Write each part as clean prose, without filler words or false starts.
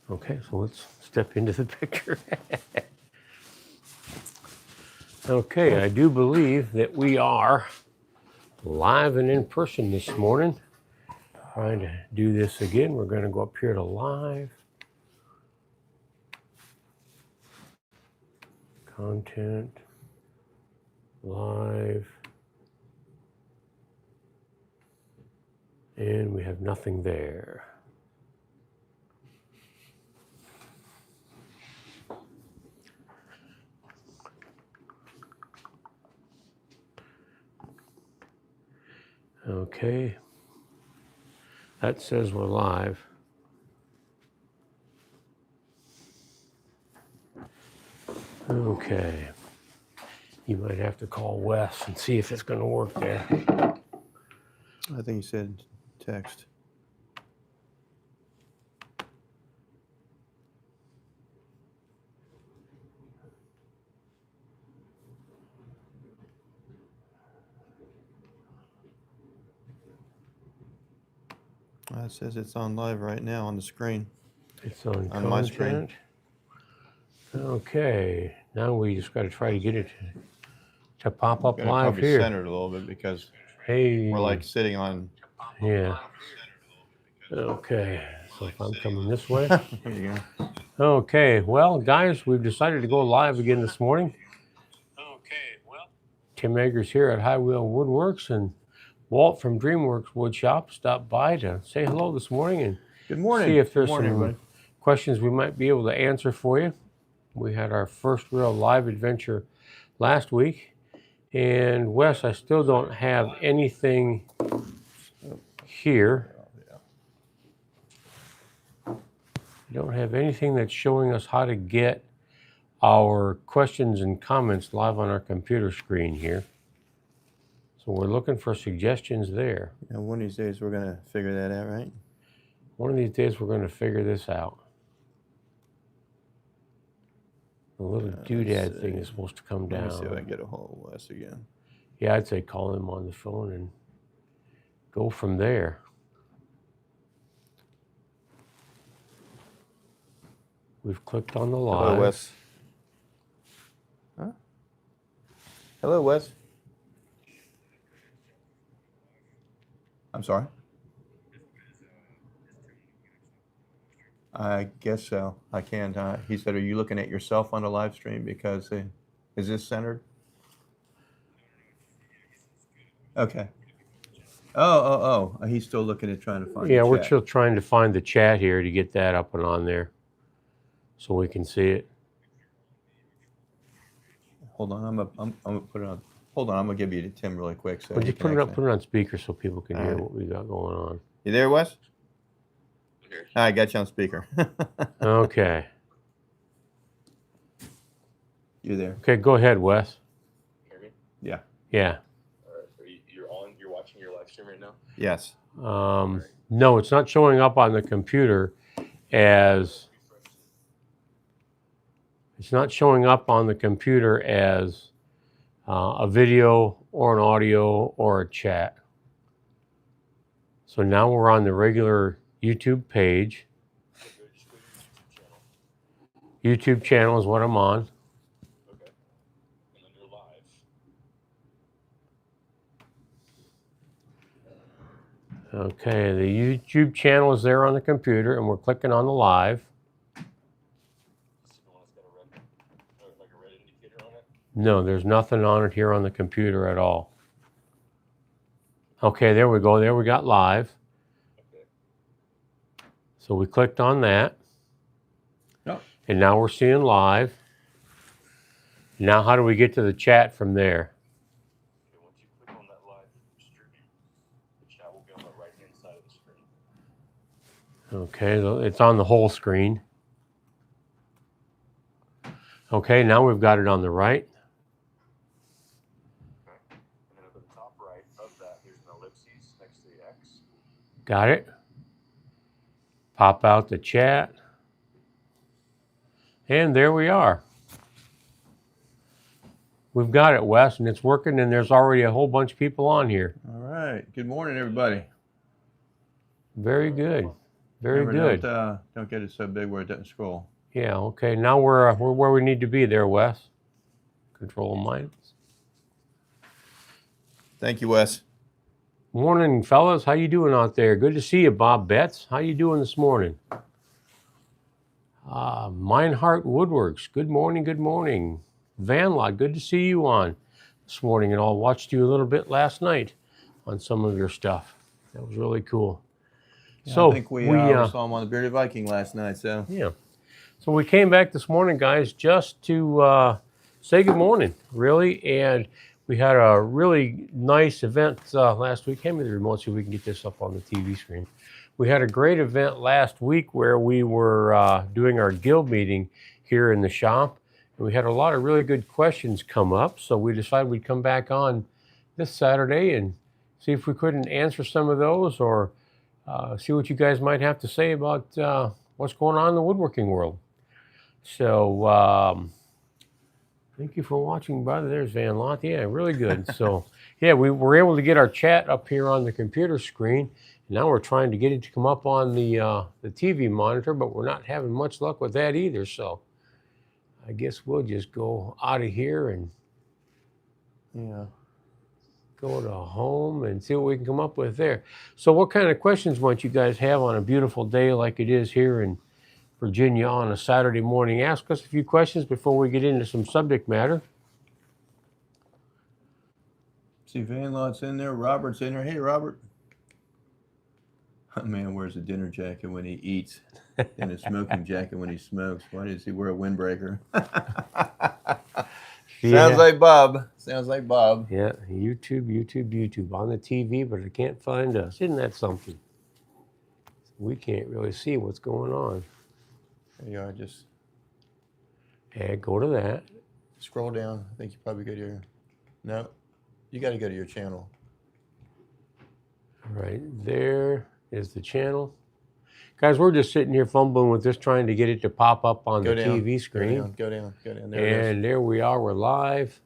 Okay, so let's step into the picture. Okay, I do believe that we are live and in person this morning. Trying to do this again. We're going to go up here to live. Content. Live. And we have nothing there. Okay. That says we're live. Okay. You might have to call Wes and see if it's going to work there. I think he said text. It says it's on live right now on the screen. It's on my screen. Okay, now we just got to try to get it to pop up live probably here. Center it a little bit because hey, we're like sitting on. Yeah. Okay, so if I'm coming this way. There you go. Okay, well, guys, we've decided to go live again this morning. Okay, well, Tim Eggers here at High Wheel Woodworks, and Walt from DreamWorks Wood Shop stopped by to say hello this morning and Good morning. see if there's morning, some everybody. questions we might be able to answer for you. We had our first real live adventure last week, and Wes, I still don't have anything here. I don't have anything that's showing us how to get our questions and comments live on our computer screen here. So we're looking for suggestions there. Yeah, one of these days we're going to figure that out, right? One of these days we're going to figure this out. The little doodad thing is supposed to come down. Let me see if I can get a hold of Wes again. Yeah, I'd say call him on the phone and go from there. We've clicked on the live. Hello, Wes. Huh? Hello, Wes. I'm sorry? I guess so. I can. He said, are you looking at yourself on the live stream? Because is this centered? Okay. Oh. He's still looking at trying to find Yeah, the we're chat. still trying to find the chat here to get that up and on there so we can see it. Hold on. I'm gonna put it on. Hold on. I'm gonna give you to Tim really quick. So Well, just put it on speaker so people can hear right. what we got going on. You there, Wes? I got you on speaker. Okay. You there? Okay, go ahead, Wes. Hear me? Yeah. Yeah. You're watching your live stream right now? Yes. No, it's not showing up on the computer as. It's not showing up on the computer as a video or an audio or a chat. So now we're on the regular YouTube page. YouTube channel is what I'm on. Okay. And then you're live. Okay, the YouTube channel is there on the computer, and we're clicking on the live. Like a red indicator on it? No, there's nothing on it here on the computer at all. Okay, there we go. There we got live. Okay. So we clicked on that. Yep. And now we're seeing live. Now how do we get to the chat from there? Okay, once you click on that live stream, the chat will be on the right-hand side of the screen. Okay, it's on the whole screen. Okay, now we've got it on the right. Okay. And then at the top right of that, there's an ellipses next to the X. Got it. Pop out the chat. And there we are. We've got it, Wes, and it's working, and there's already a whole bunch of people on here. All right. Good morning, everybody. Very good. Very good. Don't get it so big where it doesn't scroll. Yeah, okay. Now we're where we need to be there, Wes. Control minus. Thank you, Wes. Morning, fellas. How you doing out there? Good to see you, Bob Betts. How you doing this morning? Meinhardt Woodworks. Good morning, good morning. Van Lot, good to see you on this morning, and I watched you a little bit last night on some of your stuff. That was really cool. Yeah, so I think we saw him on the Bearded Viking last night. So yeah. So we came back this morning, guys, just to say good morning, really. And we had a really nice event last week. Hand me the remote so we can get this up on the TV screen. We had a great event last week where we were doing our guild meeting here in the shop. And we had a lot of really good questions come up. So we decided we'd come back on this Saturday and see if we couldn't answer some of those or see what you guys might have to say about what's going on in the woodworking world. So thank you for watching, brother. There's Van Lot. Yeah, really good. So yeah, we were able to get our chat up here on the computer screen. Now we're trying to get it to come up on the TV monitor, but we're not having much luck with that either. So I guess we'll just go out of here and go to home and see what we can come up with there. So what kind of questions might you guys have on a beautiful day like it is here in Virginia on a Saturday morning? Ask us a few questions before we get into some subject matter. see Van Lot's in there. Robert's in there. Hey, Robert. Man wears a dinner jacket when he eats and a smoking jacket when he smokes. Why does he wear a windbreaker? Sounds like Bob. Sounds like Bob. Yeah, YouTube on the TV, but it can't find us. Isn't that something? We can't really see what's going on. There you are. Just go to that. scroll down. I think you probably go to your. No, you got to go to your channel. Right there is the channel. Guys, we're just sitting here fumbling with this, trying to get it to pop up on the TV screen. Go down. And there we are. We're live.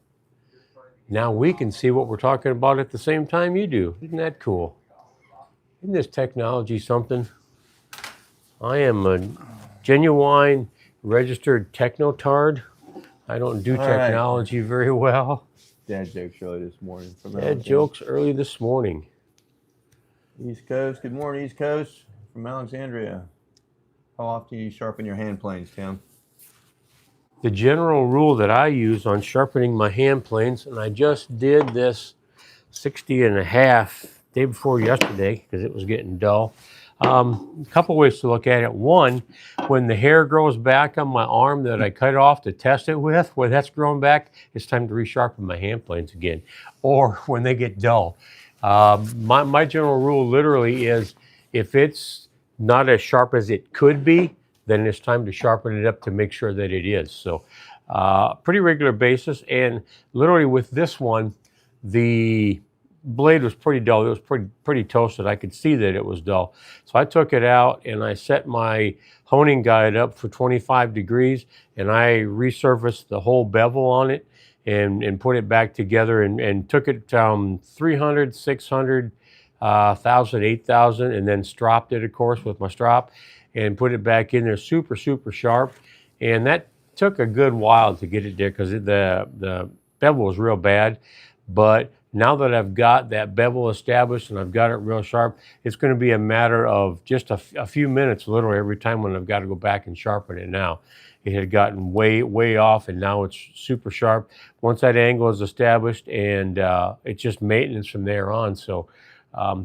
Now we can see what we're talking about at the same time you do. Isn't that cool? Isn't this technology something? I am a genuine registered technotard. I don't do technology very well. Dad jokes early this morning. Dad jokes early this morning. East Coast. Good morning, East Coast. From Alexandria. How often do you sharpen your hand planes, Tim? The general rule that I use on sharpening my hand planes, and I just did this 60.5 day before yesterday because it was getting dull. A couple ways to look at it. One, when the hair grows back on my arm that I cut off to test it with, when that's grown back, it's time to resharpen my hand planes again. Or when they get dull. My general rule literally is if it's not as sharp as it could be, then it's time to sharpen it up to make sure that it is. So pretty regular basis. And literally with this one, the blade was pretty dull. It was pretty toasted. I could see that it was dull. So I took it out and I set my honing guide up for 25 degrees and I resurfaced the whole bevel on it and put it back together and took it 300, 600, 1,000, 8,000 and then stropped it, of course, with my strop and put it back in there super, super sharp. And that took a good while to get it there because the bevel was real bad. But now that I've got that bevel established and I've got it real sharp, it's going to be a matter of just a few minutes literally every time when I've got to go back and sharpen it now. It had gotten way, way off and now it's super sharp. Once that angle is established and it's just maintenance from there on. So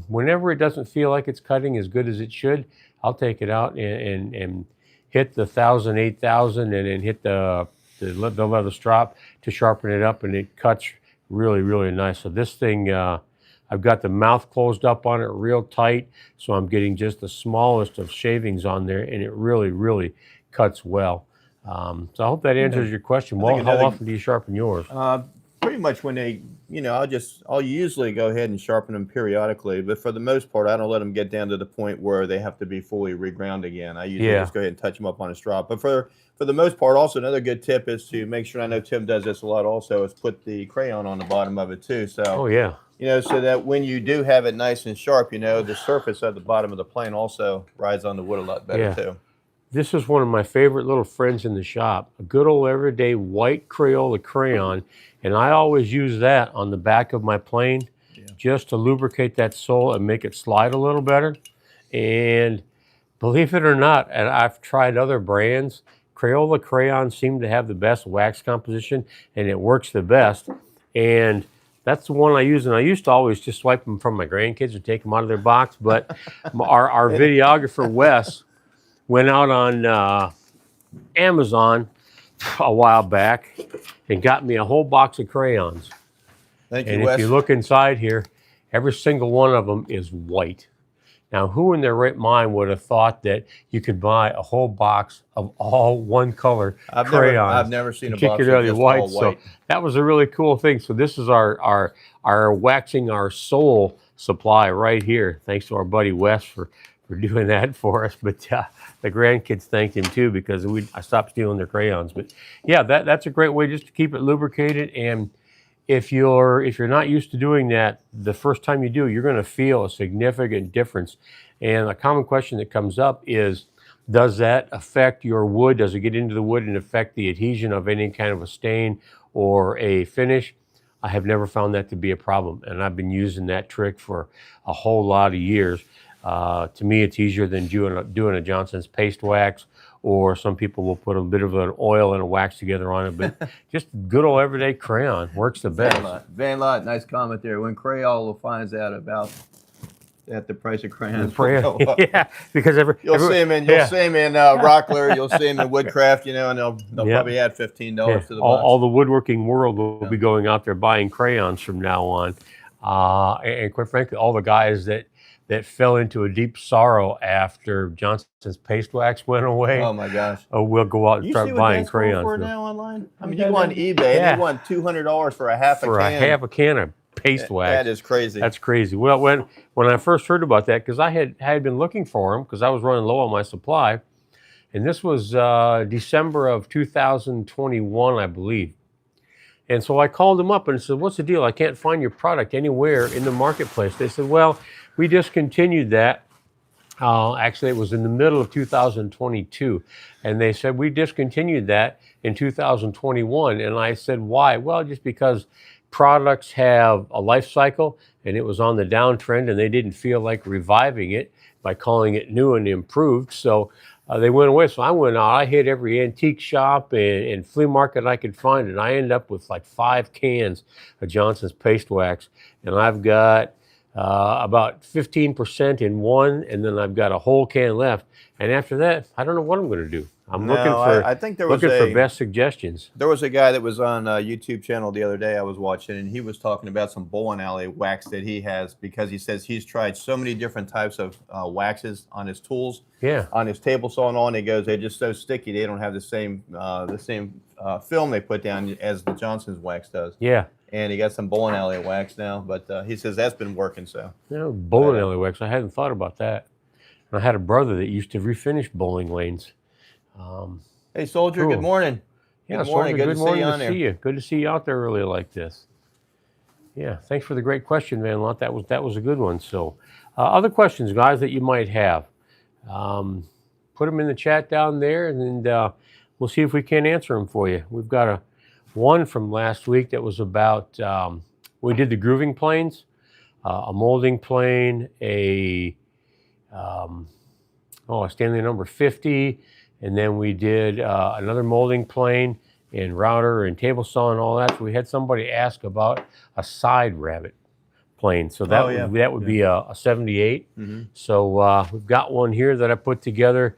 whenever it doesn't feel like it's cutting as good as it should, I'll take it out and hit the 1,000, 8,000 and then hit the leather strop to sharpen it up and it cuts really, really nice. So this thing, I've got the mouth closed up on it real tight, so I'm getting just the smallest of shavings on there, and it really, really cuts well. So I hope that answers your question. Well, how often do you sharpen yours? Pretty much when they, I'll usually go ahead and sharpen them periodically, but for the most part, I don't let them get down to the point where they have to be fully reground again. I usually just go ahead and touch them up on a strop. But for the most part, also another good tip is to make sure, I know Tim does this a lot also, is put the crayon on the bottom of it too. So You know, so that when you do have it nice and sharp, you know, the surface at the bottom of the plane also rides on the wood a lot better too. This is one of my favorite little friends in the shop, a good old everyday white Crayola crayon. And I always use that on the back of my plane just to lubricate that sole and make it slide a little better. And believe it or not, and I've tried other brands, Crayola crayons seem to have the best wax composition and it works the best. And that's the one I use, and I used to always just swipe them from my grandkids or take them out of their box. But our videographer, Wes, went out on Amazon a while back and got me a whole box of crayons. Thank you, and Wes. if you look inside here, every single one of them is white. Now, who in their right mind would have thought that you could buy a whole box of all one color crayons? I've never seen a box of just all white. So that was a really cool thing. So this is our waxing our soul supply right here. Thanks to our buddy Wes for doing that for us. But the grandkids thanked him too because I stopped stealing their crayons. But yeah, that's a great way just to keep it lubricated. And if you're not used to doing that, the first time you do, you're going to feel a significant difference. And a common question that comes up is, does that affect your wood? Does it get into the wood and affect the adhesion of any kind of a stain or a finish? I have never found that to be a problem, and I've been using that trick for a whole lot of years. To me, it's easier than doing a Johnson's paste wax, or some people will put a bit of an oil and a wax together on it. But just good old everyday crayon works the best. Van Lot, nice comment there. When Crayola finds out about that, the price of crayons yeah, because you'll see them in Rockler, you'll see them in Woodcraft, you know, and they'll probably add $15 to the box. All the woodworking world will be going out there buying crayons from now on, and quite frankly, all the guys that fell into a deep sorrow after Johnson's paste wax went away. Oh my gosh! We'll go out and start buying crayons for now online. I mean, you go on eBay and they want $200 for a half a can of paste wax. That is crazy. That's crazy. Well, when I first heard about that, because I had been looking for them because I was running low on my supply, and this was December of 2021, I believe. And so I called them up and said, "What's the deal? I can't find your product anywhere in the marketplace." They said, "Well, we discontinued that. Actually, it was in the middle of 2022. And they said, we discontinued that in 2021. And I said, why? Well, just because products have a life cycle and it was on the downtrend and they didn't feel like reviving it by calling it new and improved. So they went away. So I went out, I hit every antique shop and flea market I could find. And I ended up with like 5 cans of Johnson's paste wax. And I've got about 15% in one, and then I've got a whole can left. And after that, I don't know what I'm going to do. I'm looking for best suggestions. There was a guy that was on a YouTube channel the other day I was watching, and he was talking about some bowling alley wax that he has because he says he's tried so many different types of waxes on his tools, on his table saw and all. And he goes, they're just so sticky. They don't have the same film they put down as the Johnson's wax does. Yeah. And he got some bowling alley wax now, but he says that's been working. So bowling alley wax, I hadn't thought about that. And I had a brother that used to refinish bowling lanes. Hey, Soldier, cool. Good morning. Yeah, good morning. Soldier, good morning to see you. Good to see you out there early like this. Yeah, thanks for the great question, Van Lot. That was a good one. So, other questions, guys, that you might have, put them in the chat down there, and we'll see if we can answer them for you. We've got one from last week that was about, we did the grooving planes, a molding plane, a Stanley No. 50, and then we did another molding plane and router and table saw and all that. So we had somebody ask about a side rabbet plane. So that would be a 78. Mm-hmm. So we've got one here that I put together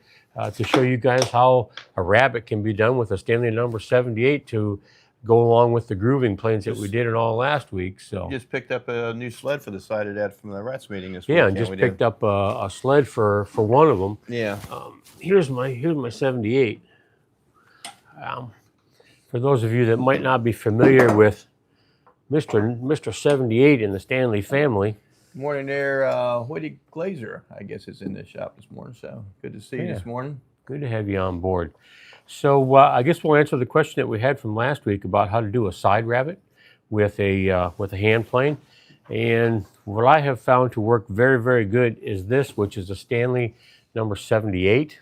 to show you guys how a rabbet can be done with a Stanley No. 78 to go along with the grooving planes that we did it all last week. So you just picked up a new sled for the side of that from the Rats meeting this week. Yeah, and just picked up a sled for one of them. Yeah. Here's my 78. For those of you that might not be familiar with Mr. 78 in the Stanley family. Good morning there, Woody Glazer, I guess, is in the shop this morning. So good to see you this morning. Good to have you on board. So I guess we'll answer the question that we had from last week about how to do a side rabbet with a hand plane. And what I have found to work very, very good is this, which is a Stanley number 78.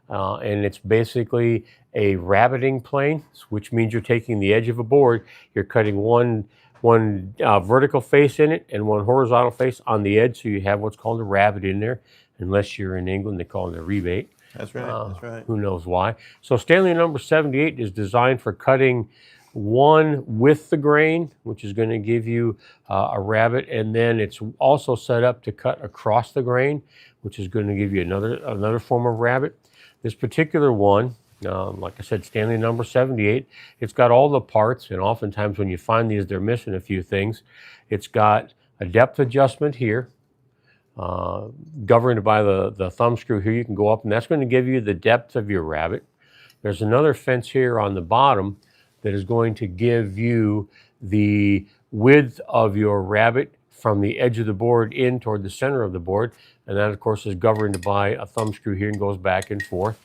And it's basically a rabbeting plane, which means you're taking the edge of a board, you're cutting one vertical face in it and one horizontal face on the edge, so you have what's called a rabbet in there. Unless you're in England, they call it a rebate. That's right. That's right. Who knows why? So Stanley number 78 is designed for cutting one with the grain, which is going to give you a rabbet, and then it's also set up to cut across the grain, which is going to give you another form of rabbet. This particular one, like I said, Stanley number 78, it's got all the parts, and oftentimes when you find these, they're missing a few things. It's got a depth adjustment here, governed by the thumb screw here. You can go up, and that's going to give you the depth of your rabbet. There's another fence here on the bottom that is going to give you the width of your rabbet from the edge of the board in toward the center of the board. And that, of course, is governed by a thumb screw here and goes back and forth.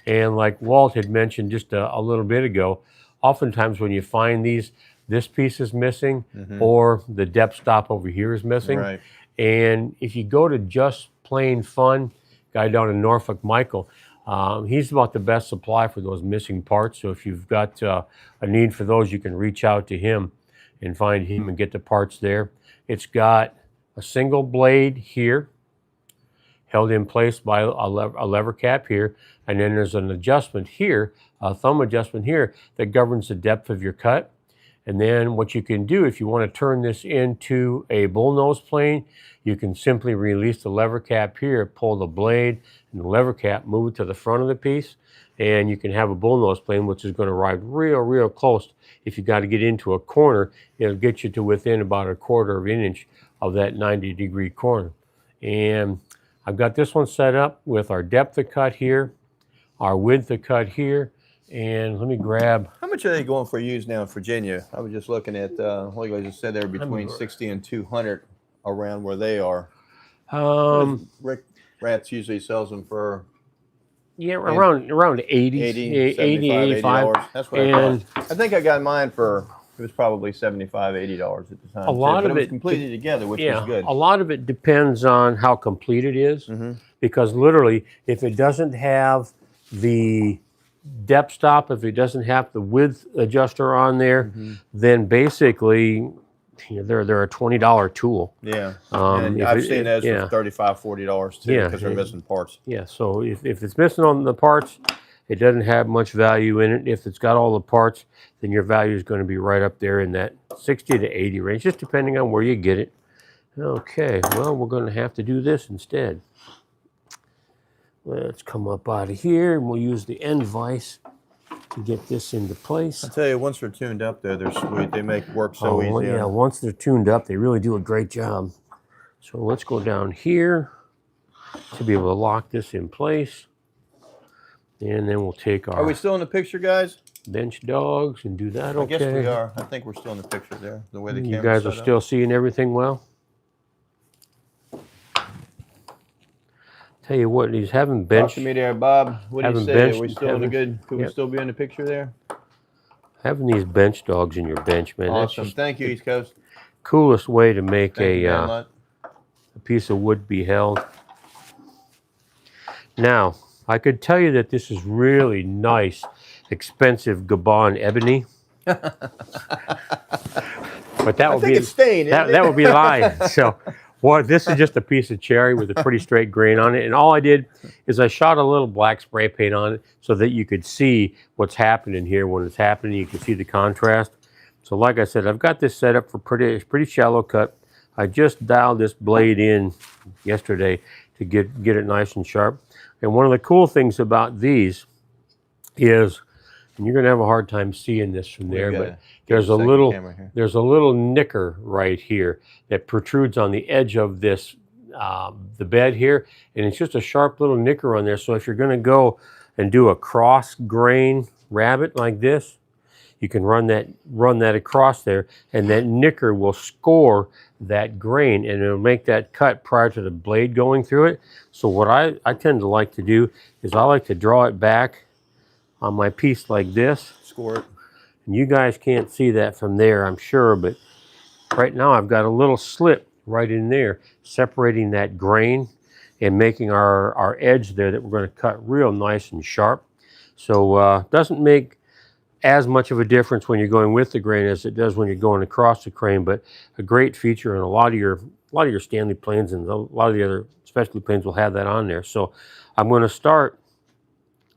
And like Walt had mentioned just a little bit ago, oftentimes when you find these, this piece is missing, or the depth stop over here is missing. Right. And if you go to Just Plain Fun, guy down in Norfolk, Michael, he's about the best supply for those missing parts. So if you've got a need for those, you can reach out to him and find him and get the parts there. It's got a single blade here, held in place by a lever cap here. And then there's an adjustment here, a thumb adjustment here, that governs the depth of your cut. And then what you can do, if you want to turn this into a bullnose plane, you can simply release the lever cap here, pull the blade and the lever cap, move it to the front of the piece, and you can have a bullnose plane, which is going to ride real close. If you got to get into a corner, it'll get you to within about 1/4 of an inch of that 90-degree corner. And I've got this one set up with our depth of cut here, our width of cut here, and let me grab. How much are they going for used now in Virginia? I was just looking at, like I just said, they're between 60 and 200 around where they are. Rick Rats usually sells them for. Yeah, around 80, 85. That's what I thought. I think I got mine for, it was probably $75, $80 at the time. A lot of it was completed together, which was good. A lot of it depends on how complete it is, because literally, if it doesn't have the depth stop, if it doesn't have the width adjuster on there, then basically they're a $20 tool. Yeah, and I've seen those for $35, $40 too, because they're missing parts. Yeah, so if it's missing on the parts, it doesn't have much value in it. If it's got all the parts, then your value is going to be right up there in that 60 to 80 range, just depending on where you get it. Okay, well, we're going to have to do this instead. Let's come up out of here, and we'll use the end vise to get this into place. I'll tell you, once they're tuned up there, they're sweet. They make work so easy. Yeah, once they're tuned up, they really do a great job. So let's go down here to be able to lock this in place. And then we'll take our... Are we still in the picture, guys? Bench dogs and do that. Okay. I guess we are. I think we're still in the picture there, the way the camera's You guys are still seeing everything well? Tell you what, he's having bench. Talk to me there, Bob. What do you say? Are we still in a good? Could we still be in the picture there? Having these bench dogs in your bench, man. Awesome. That's Thank you, East Coast. Coolest way to make a piece of wood be held. Now, I could tell you that this is really nice, expensive Gabon ebony. But that would be it's stained, that would be lying. So. Well, this is just a piece of cherry with a pretty straight grain on it. And all I did is I shot a little black spray paint on it so that you could see what's happening here. When it's happening, you can see the contrast. So like I said, I've got this set up for pretty shallow cut. I just dialed this blade in yesterday to get it nice and sharp. And one of the cool things about these is, and you're going to have a hard time seeing this from there, but there's a little nicker right here that protrudes on the edge of this the bed here, and it's just a sharp little nicker on there. So if you're going to go and do a cross grain rabbet like this, you can run that across there, and that nicker will score that grain, and it'll make that cut prior to the blade going through it. So what I tend to like to do is I like to draw it back on my piece like this. Score it. And you guys can't see that from there, I'm sure, but right now I've got a little slit right in there separating that grain and making our edge there that we're going to cut real nice and sharp. So doesn't make as much of a difference when you're going with the grain as it does when you're going across the grain, but a great feature in a lot of your Stanley planes, and a lot of the other specialty planes will have that on there. So I'm going to start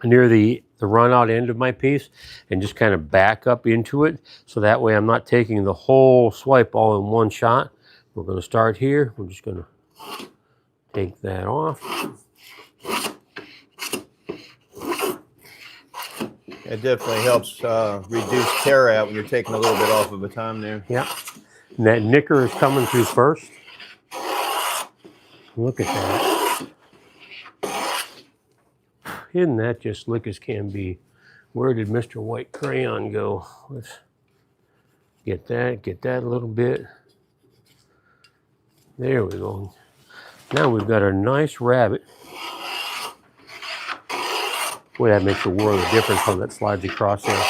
near the run out end of my piece and just kind of back up into it, so that way I'm not taking the whole swipe all in one shot. We're going to start here. We're just going to take that off. It definitely helps reduce tear out when you're taking a little bit off of a time there. Yeah. And that nicker is coming through first. Look at that. Isn't that just slick as can be? Where did Mr. White Crayon go? Let's get that a little bit. There we go. Now we've got a nice rabbet. Boy, that makes a world of difference how that slides across there.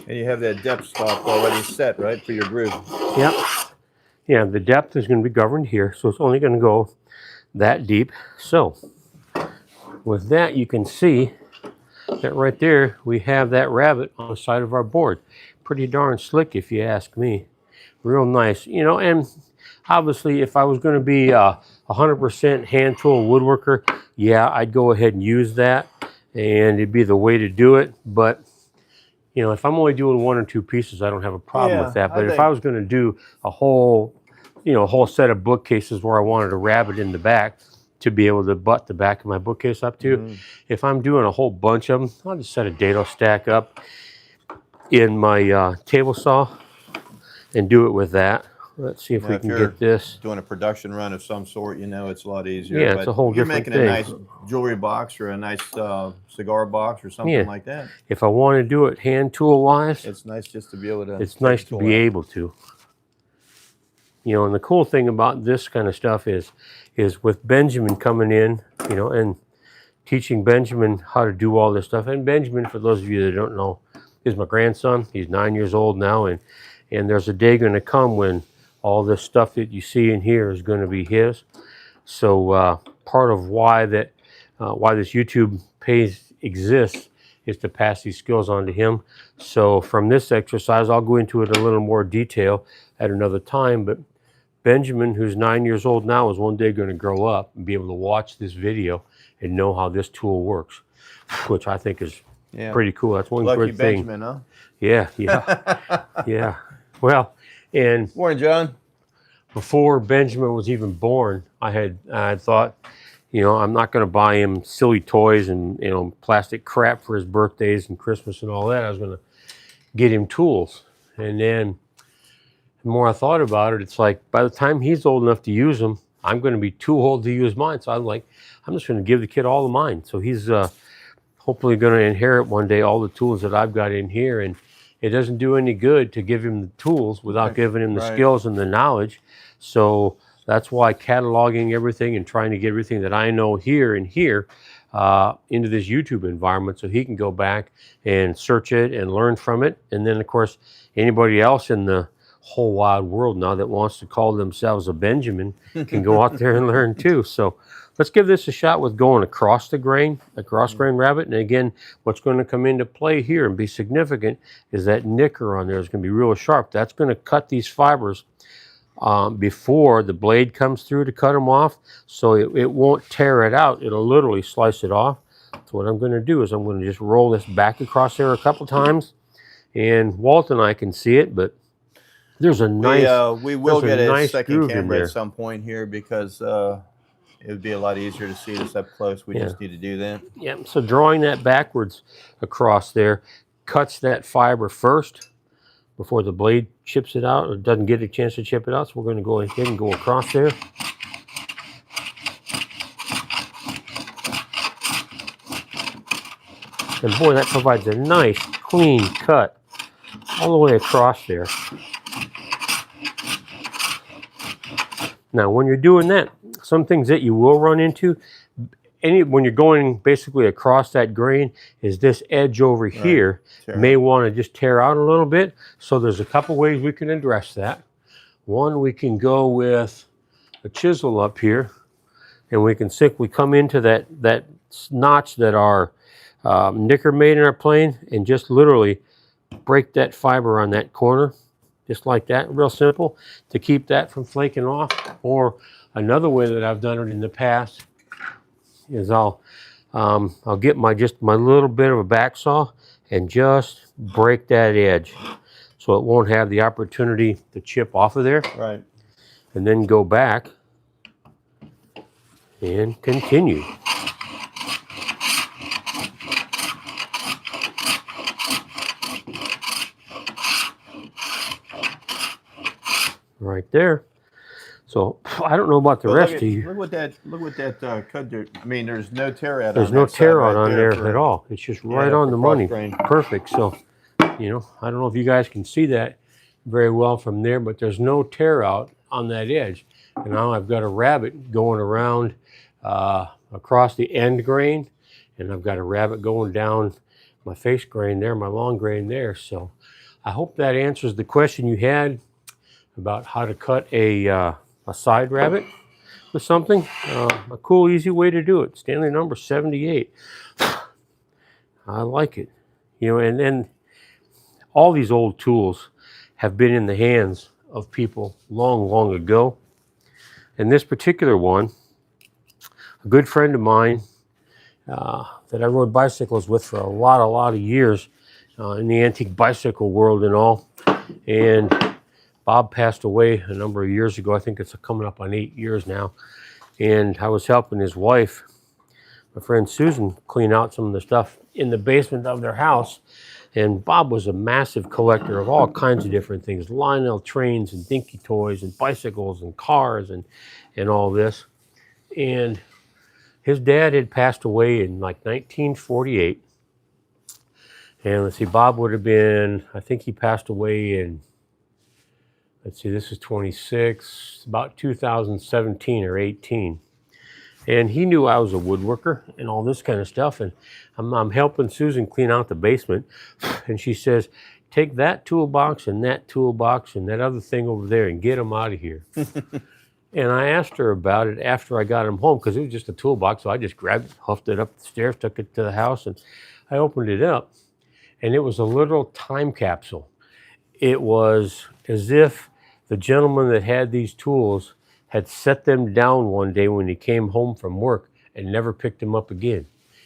And you have that depth stop already set, right, for your groove. Yep. Yeah, the depth is going to be governed here, so it's only going to go that deep. So with that, you can see that right there, we have that rabbet on the side of our board. Pretty darn slick, if you ask me. Real nice, you know. And obviously, if I was going to be 100% hand tool woodworker, yeah, I'd go ahead and use that, and it'd be the way to do it. But you know, if I'm only doing 1 or 2 pieces, I don't have a problem with that. But if I was going to do a whole, you know, a whole set of bookcases where I wanted a rabbet in the back to be able to butt the back of my bookcase up to, if I'm doing a whole bunch of them, I'll just set a dado stack up in my table saw and do it with that. Let's see if we can get this. Doing a production run of some sort, you know, it's a lot easier. Yeah, it's a whole different thing. You're making a nice jewelry box or a nice cigar box or something like that. If I want to do it hand tool wise, it's nice just to be able to. It's nice to be able to. You know, and the cool thing about this kind of stuff is with Benjamin coming in, you know, and teaching Benjamin how to do all this stuff. And Benjamin, for those of you that don't know, is my grandson. He's 9 years old now, and there's a day going to come when all this stuff that you see in here is going to be his. So part of why this YouTube page exists is to pass these skills on to him. So from this exercise, I'll go into it a little more detail at another time. But Benjamin, who's 9 years old now, is one day going to grow up and be able to watch this video and know how this tool works, which I think is pretty cool. That's one Lucky good thing. Benjamin, huh? Yeah. Yeah. Well, and morning, John. Before Benjamin was even born, I had thought, you know, I'm not going to buy him silly toys and, you know, plastic crap for his birthdays and Christmas and all that. I was going to get him tools. And then the more I thought about it, it's like by the time he's old enough to use them, I'm going to be too old to use mine. So I'm like, I'm just going to give the kid all of mine. So he's hopefully going to inherit one day all the tools that I've got in here. And it doesn't do any good to give him the tools without giving him the skills and the knowledge. So that's why cataloging everything and trying to get everything that I know here and here into this YouTube environment, so he can go back and search it and learn from it. And then, of course, anybody else in the whole wide world now that wants to call themselves a Benjamin can go out there and learn too. So let's give this a shot with going across the grain, a cross grain rabbet. And again, what's going to come into play here and be significant is that nicker on there is going to be real sharp. That's going to cut these fibers before the blade comes through to cut them off. So it won't tear it out. It'll literally slice it off. So what I'm going to do is I'm going to just roll this back across there a couple times. And Walt and I can see it, but there's a nice... we will get a nice second camera at some point here because... it would be a lot easier to see this up close. We just need to do that. Yeah, so drawing that backwards across there cuts that fiber first before the blade chips it out or doesn't get a chance to chip it out. So we're going to go ahead and go across there. And boy, that provides a nice, clean cut all the way across there. Now, when you're doing that, some things that you will run into, when you're going basically across that grain, is this edge over here may want to just tear out a little bit. So there's a couple ways we can address that. One, we can go with a chisel up here, and we can simply come into that notch that our nicker made in our plane, and just literally break that fiber on that corner, just like that, real simple, to keep that from flaking off. Or another way that I've done it in the past is I'll get my little bit of a back saw and just break that edge, so it won't have the opportunity to chip off of there. Right. And then go back and continue. Right there. So I don't know about the rest of you. Look what that cut there. I mean, there's no tear out. There's no tear out on there at all. It's just right on the money. Grain. Perfect. So, you know, I don't know if you guys can see that very well from there, but there's no tear out on that edge. And now I've got a rabbet going around across the end grain, and I've got a rabbet going down my face grain there, my long grain there. So I hope that answers the question you had about how to cut a side rabbet with something. A cool, easy way to do it. Stanley number 78. I like it. You know, and all these old tools have been in the hands of people long, long ago. And this particular one, a good friend of mine that I rode bicycles with for a lot of years in the antique bicycle world and all. And Bob passed away a number of years ago. I think it's coming up on 8 years now. And I was helping his wife, my friend Susan, clean out some of the stuff in the basement of their house. And Bob was a massive collector of all kinds of different things, Lionel trains and dinky toys and bicycles and cars and all this. And his dad had passed away in like 1948. And let's see, Bob would have been, I think he passed away in, let's see, this is 26, about 2017 or 18. And he knew I was a woodworker and all this kind of stuff. And I'm helping Susan clean out the basement. And she says, take that toolbox and that other thing over there and get them out of here. And I asked her about it after I got him home, because it was just a toolbox. So I just grabbed it, huffed it up the stairs, took it to the house, and I opened it up. And it was a literal time capsule. It was as if the gentleman that had these tools had set them down one day when he came home from work and never picked them up again.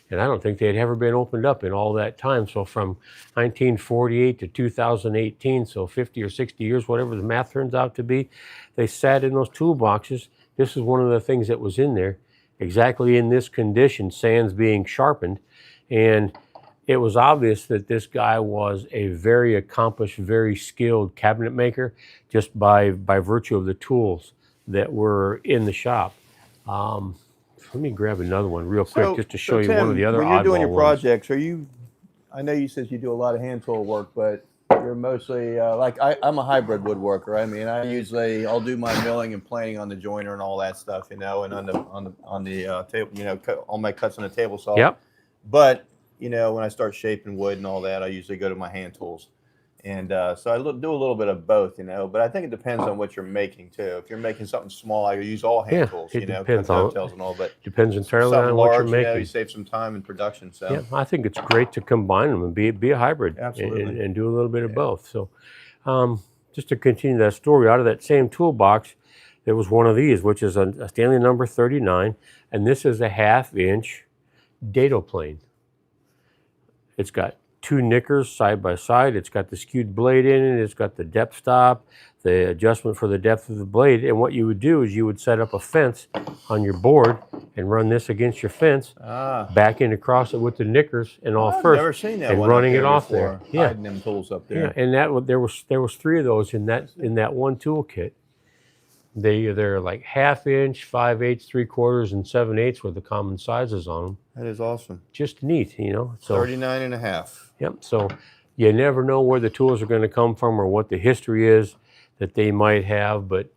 And I don't think they had ever been opened up in all that time. So from 1948 to 2018, so 50 or 60 years, whatever the math turns out to be, they sat in those toolboxes. This is one of the things that was in there, exactly in this condition, sands being sharpened. And it was obvious that this guy was a very accomplished, very skilled cabinet maker, just by virtue of the tools that were in the shop. Let me grab another one real quick, just to show you Tim, one of the other when you're doing your ones. projects, I know you said you do a lot of hand tool work, but you're mostly like I'm a hybrid woodworker. I mean, I'll do my milling and planing on the joiner and all that stuff, you know, and on the table, you know, all my cuts on the table saw. Yep. But you know, when I start shaping wood and all that, I usually go to my hand tools. And so I do a little bit of both, you know, but I think it depends on what you're making too. If you're making something small, I use all hand tools, you know, cut dovetails and all, but depends entirely on what you're making. You know, you save some time in production. So yeah, I think it's great to combine them and be a hybrid. Absolutely. And do a little bit of both. So just to continue that story, out of that same toolbox, there was one of these, which is a Stanley number 39, and this is a 1/2 inch dado plane. It's got 2 knickers side by side. It's got the skewed blade in it. It's got the depth stop, the adjustment for the depth of the blade. And what you would do is you would set up a fence on your board and run this against your fence, back in across it with the knickers and all first. I've never seen that and one running up it there off before, there. Yeah, hiding them tools up there. Yeah, and there was 3 of those in that one tool kit. They're like 1/2 inch, 5/8, 3/4, and 7/8 were the common sizes on them. That is awesome. Just neat, you know. So 39.5. Yep. So you never know where the tools are going to come from or what the history is that they might have, but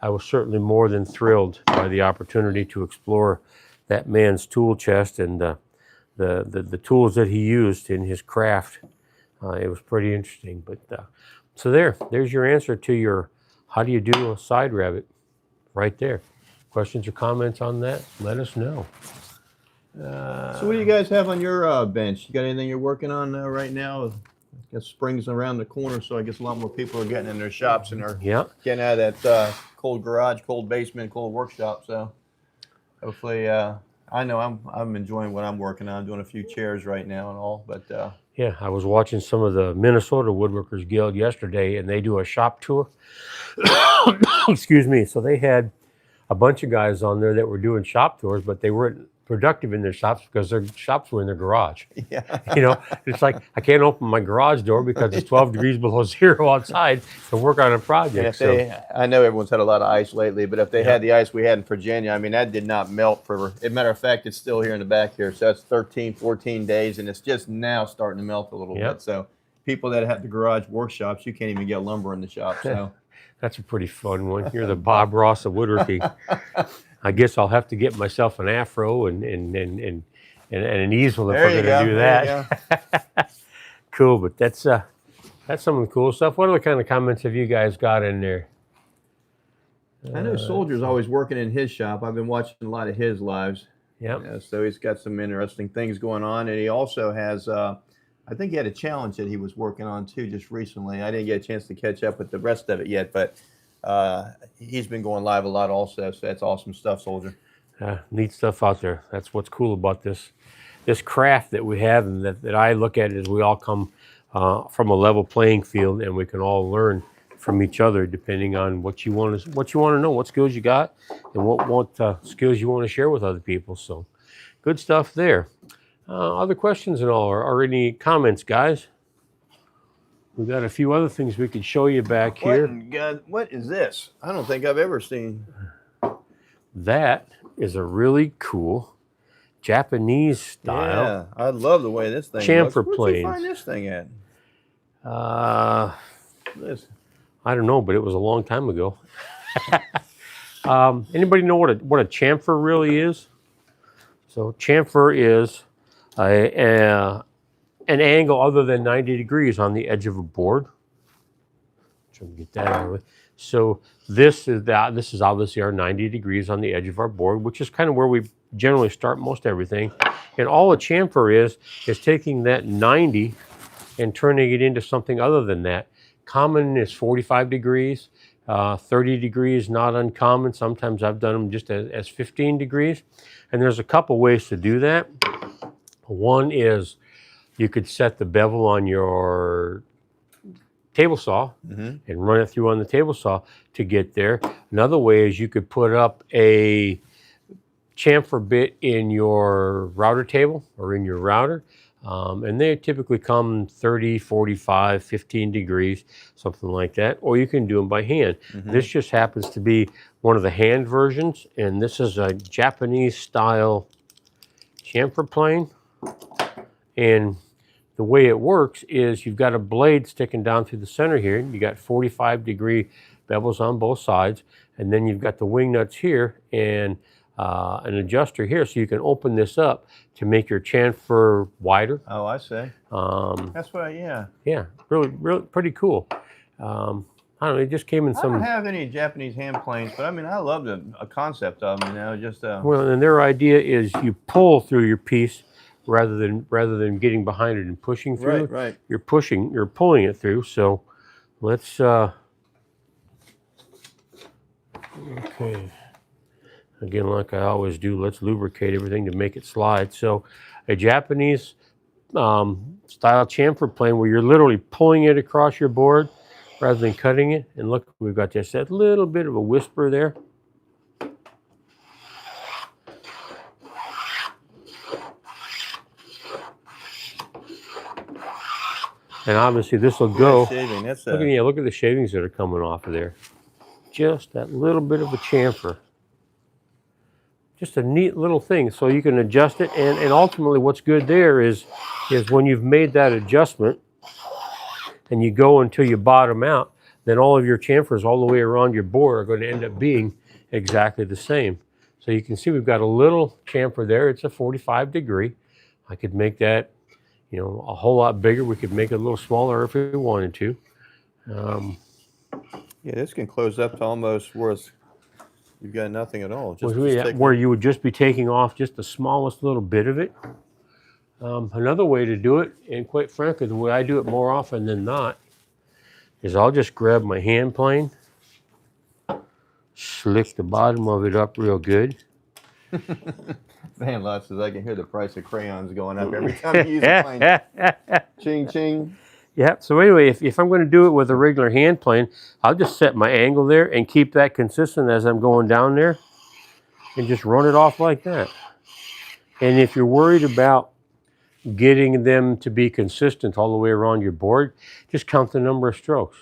I was certainly more than thrilled by the opportunity to explore that man's tool chest and the tools that he used in his craft. It was pretty interesting. But so there's your answer to your how do you do a side rabbet right there. Questions or comments on that? Let us know. So what do you guys have on your bench? You got anything you're working on right now? I guess spring's around the corner, so I guess a lot more people are getting in their shops and are getting out of that cold garage, cold basement, cold workshop. So hopefully, I know I'm enjoying what I'm working on. I'm doing a few chairs right now and all, but yeah, I was watching some of the Minnesota Woodworkers Guild yesterday, and they do a shop tour. Excuse me. So they had a bunch of guys on there that were doing shop tours, but they weren't productive in their shops because their shops were in their garage. Yeah. You know, it's like I can't open my garage door because it's 12 degrees below zero outside to work on a project. I know everyone's had a lot of ice lately, but if they had the ice we had in Virginia, I mean, that did not melt for, as a matter of fact, it's still here in the back here. So that's 13, 14 days, and it's just now starting to melt a little bit. So people that have the garage workshops, you can't even get lumber in the shop. So that's a pretty fun one. You're the Bob Ross of woodworking. I guess I'll have to get myself an afro and an easel if we're going to do that. Cool, but that's some of the cool stuff. What other kind of comments have you guys got in there? I know Soldier's always working in his shop. I've been watching a lot of his lives. Yeah. So he's got some interesting things going on, and he also has. I think he had a challenge that he was working on too just recently. I didn't get a chance to catch up with the rest of it yet, but. He's been going live a lot also, so that's awesome stuff, Soldier. Neat stuff out there. That's what's cool about this craft that we have, and that I look at it as we all come from a level playing field, and we can all learn from each other depending on what you want to know, what skills you got, and what skills you want to share with other people. So good stuff there. Other questions and all, or any comments, guys? We've got a few other things we could show you back here. God, what is this? I don't think I've ever seen. That is a really cool Japanese style. Yeah, I love the way this thing chamfer looks. planes. Where'd you find this thing at? I don't know, but it was a long time ago. Anybody know what a chamfer really is? So chamfer is an angle other than 90 degrees on the edge of a board. Trying to get that out of the way. So this is obviously our 90 degrees on the edge of our board, which is kind of where we generally start most everything. And all a chamfer is taking that 90 and turning it into something other than that. Common is 45 degrees, 30 degrees, not uncommon. Sometimes I've done them just as 15 degrees. And there's a couple ways to do that. One is you could set the bevel on your table saw and run it through on the table saw to get there. Another way is you could put up a chamfer bit in your router table or in your router. And they typically come 30, 45, 15 degrees, something like that. Or you can do them by hand. This just happens to be one of the hand versions. And this is a Japanese style chamfer plane. And the way it works is you've got a blade sticking down through the center here. You got 45-degree bevels on both sides. And then you've got the wing nuts here and an adjuster here, so you can open this up to make your chamfer wider. Oh, I see. That's what, yeah. Yeah, really pretty cool. I don't know, it just came in some... I don't have any Japanese hand planes, but I mean, I love the concept of them, you know, just... Well, and their idea is you pull through your piece rather than getting behind it and pushing through. Right. You're pulling it through. So let's okay. Again, like I always do, let's lubricate everything to make it slide. So a Japanese style chamfer plane where you're literally pulling it across your board rather than cutting it. And look, we've got just that little bit of a whisper there. And obviously this will go. Look at the shavings that are coming off of there. Just that little bit of a chamfer. Just a neat little thing. So you can adjust it, and ultimately what's good there is when you've made that adjustment and you go until you bottom out, then all of your chamfers all the way around your board are going to end up being exactly the same. So you can see we've got a little chamfer there. It's a 45 degree. I could make that, you know, a whole lot bigger. We could make it a little smaller if we wanted to. Yeah, this can close up to almost where you've got nothing at all. Where you would just be taking off just the smallest little bit of it. Another way to do it, and quite frankly, the way I do it more often than not, is I'll just grab my hand plane, slick the bottom of it up real good. Man, Lot says I can hear the price of crayons going up every time you use a plane. Ching, ching. Yeah, so anyway, if I'm going to do it with a regular hand plane, I'll just set my angle there and keep that consistent as I'm going down there and just run it off like that. And if you're worried about getting them to be consistent all the way around your board, just count the number of strokes.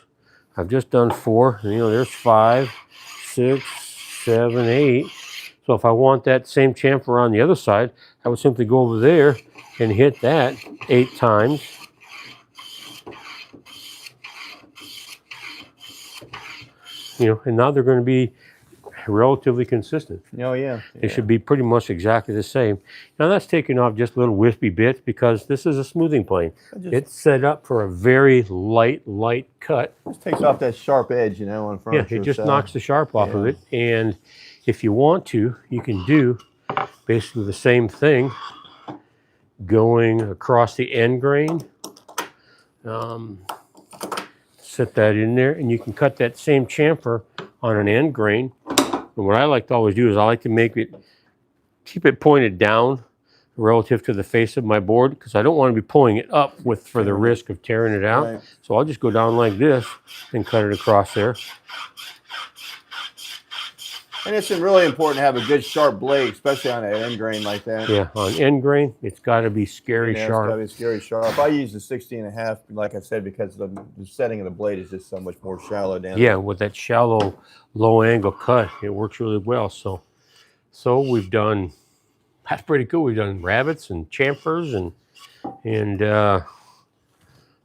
I've just done 4, and, you know, there's 5, 6, 7, 8. So if I want that same chamfer on the other side, I would simply go over there and hit that 8 times. You know, and now they're going to be relatively consistent. Oh, yeah. They should be pretty much exactly the same. Now that's taking off just little wispy bits because this is a smoothing plane. It's set up for a very light cut. Just takes off that sharp edge, you know, on furniture. Yeah, it just knocks the sharp off of it. And if you want to, you can do basically the same thing going across the end grain. Set that in there, and you can cut that same chamfer on an end grain. And what I like to always do is I like to keep it pointed down relative to the face of my board, because I don't want to be pulling it up for the risk of tearing it out. Right. So I'll just go down like this and cut it across there. And it's really important to have a good sharp blade, especially on an end grain like that. Yeah, on end grain, it's got to be scary sharp. It's got to be scary sharp. I use the 16.5, like I said, because the setting of the blade is just so much more shallow down. Yeah, with that shallow, low angle cut, it works really well. So we've done, that's pretty cool. We've done rabbets and chamfers and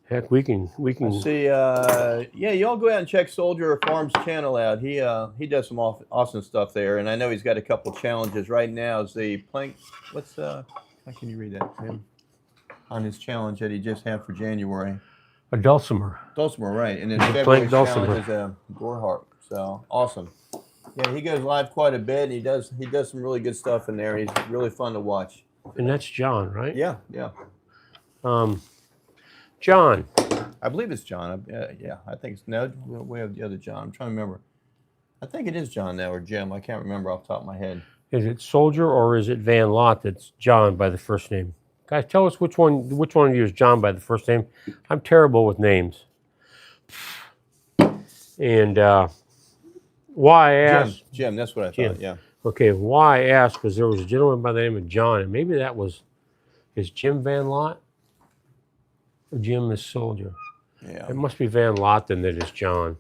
heck, we can. Let's see, yeah, y'all go out and check Soldier Farms channel out. He does some awesome stuff there, and I know he's got a couple challenges right now. Is the plank? What's how can you read that, Tim? On his challenge that he just had for January. A dulcimer. Dulcimer, right? And then February's challenge is a door harp. So awesome. Yeah, he goes live quite a bit. And he does some really good stuff in there. He's really fun to watch. And that's John, right? Yeah. John. I believe it's John. Yeah, I think it's no. We have the other John. I'm trying to remember. I think it is John now or Jim. I can't remember off the top of my head. Is it Soldier or is it Van Lot that's John by the first name? Guys, tell us which one of you is John by the first name. I'm terrible with names. And why I asked... Jim, that's what I thought, yeah. Okay, why I asked, because there was a gentleman by the name of John, and maybe that is Jim Van Lot? Or Jim is Soldier? Yeah. It must be Van Lot then that is John.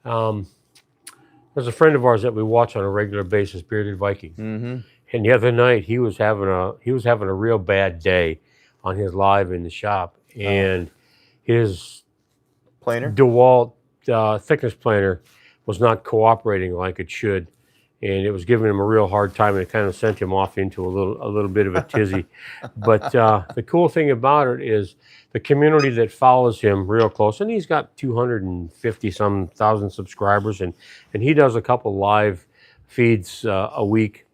There's a friend of ours that we watch on a regular basis, Bearded Viking. Mm-hmm. And the other night he was having a real bad day on his live in the shop, and his planer, DeWalt thickness planer, was not cooperating like it should, and it was giving him a real hard time, and it kind of sent him off into a little bit of a tizzy. But the cool thing about it is the community that follows him real close, and he's got 250-some thousand subscribers, and he does a couple live feeds a week,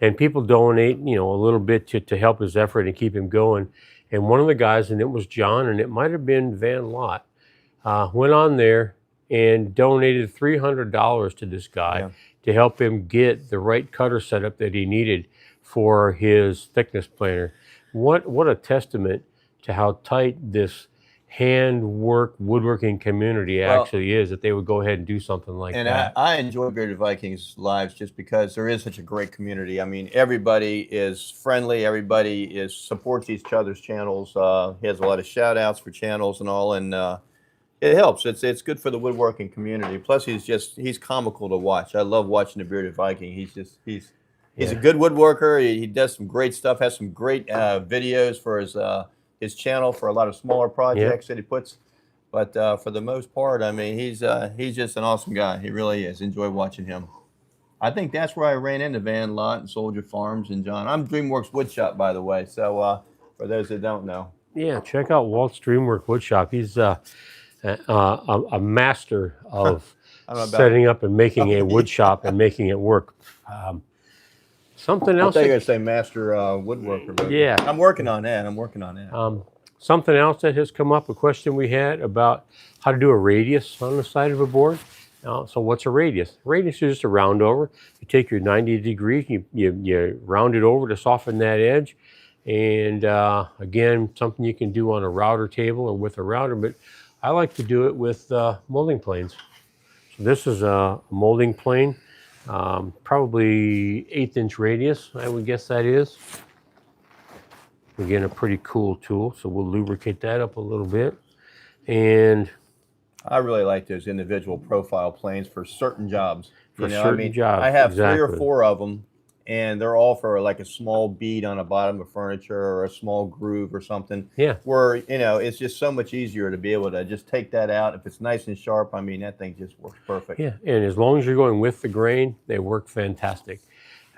and people donate, you know, a little bit to help his effort and keep him going. And one of the guys, and it was John, and it might have been Van Lot, went on there and donated $300 to this guy to help him get the right cutter setup that he needed for his thickness planer. What a testament to how tight this handwork woodworking community actually is, that they would go ahead and do something like that. And I enjoy Bearded Vikings lives just because there is such a great community. I mean, everybody is friendly. Everybody supports each other's channels. He has a lot of shout outs for channels and all, and it helps. It's good for the woodworking community. Plus, he's comical to watch. I love watching the Bearded Viking. He's a good woodworker. He does some great stuff. Has some great videos for his channel for a lot of smaller projects that he puts. But for the most part, I mean, he's just an awesome guy. He really is. Enjoy watching him. I think that's where I ran into Van Lot and Soldier Farms and John. I'm DreamWorks Wood Shop, by the way. So for those that don't know. Yeah, check out Walt's DreamWorks Wood Shop. He's a master of setting up and making a wood shop and making it work. Something I else. thought you were going to say master woodworker. But Yeah. I'm working on that. Something else that has come up, a question we had about how to do a radius on the side of a board. So what's a radius? A radius is just a round over. You take your 90 degrees, you round it over to soften that edge. And again, something you can do on a router table or with a router, but I like to do it with molding planes. So this is a molding plane, probably 1/8 inch radius, I would guess that is. Again, a pretty cool tool, so we'll lubricate that up a little bit. And I really like those individual profile planes for certain jobs. For certain jobs, I have exactly. 3 or 4 of them, and they're all for like a small bead on the bottom of furniture or a small groove or something. Yeah. Where, it's just so much easier to be able to just take that out. If it's nice and sharp, I mean, that thing just works perfect. Yeah, and as long as you're going with the grain, they work fantastic.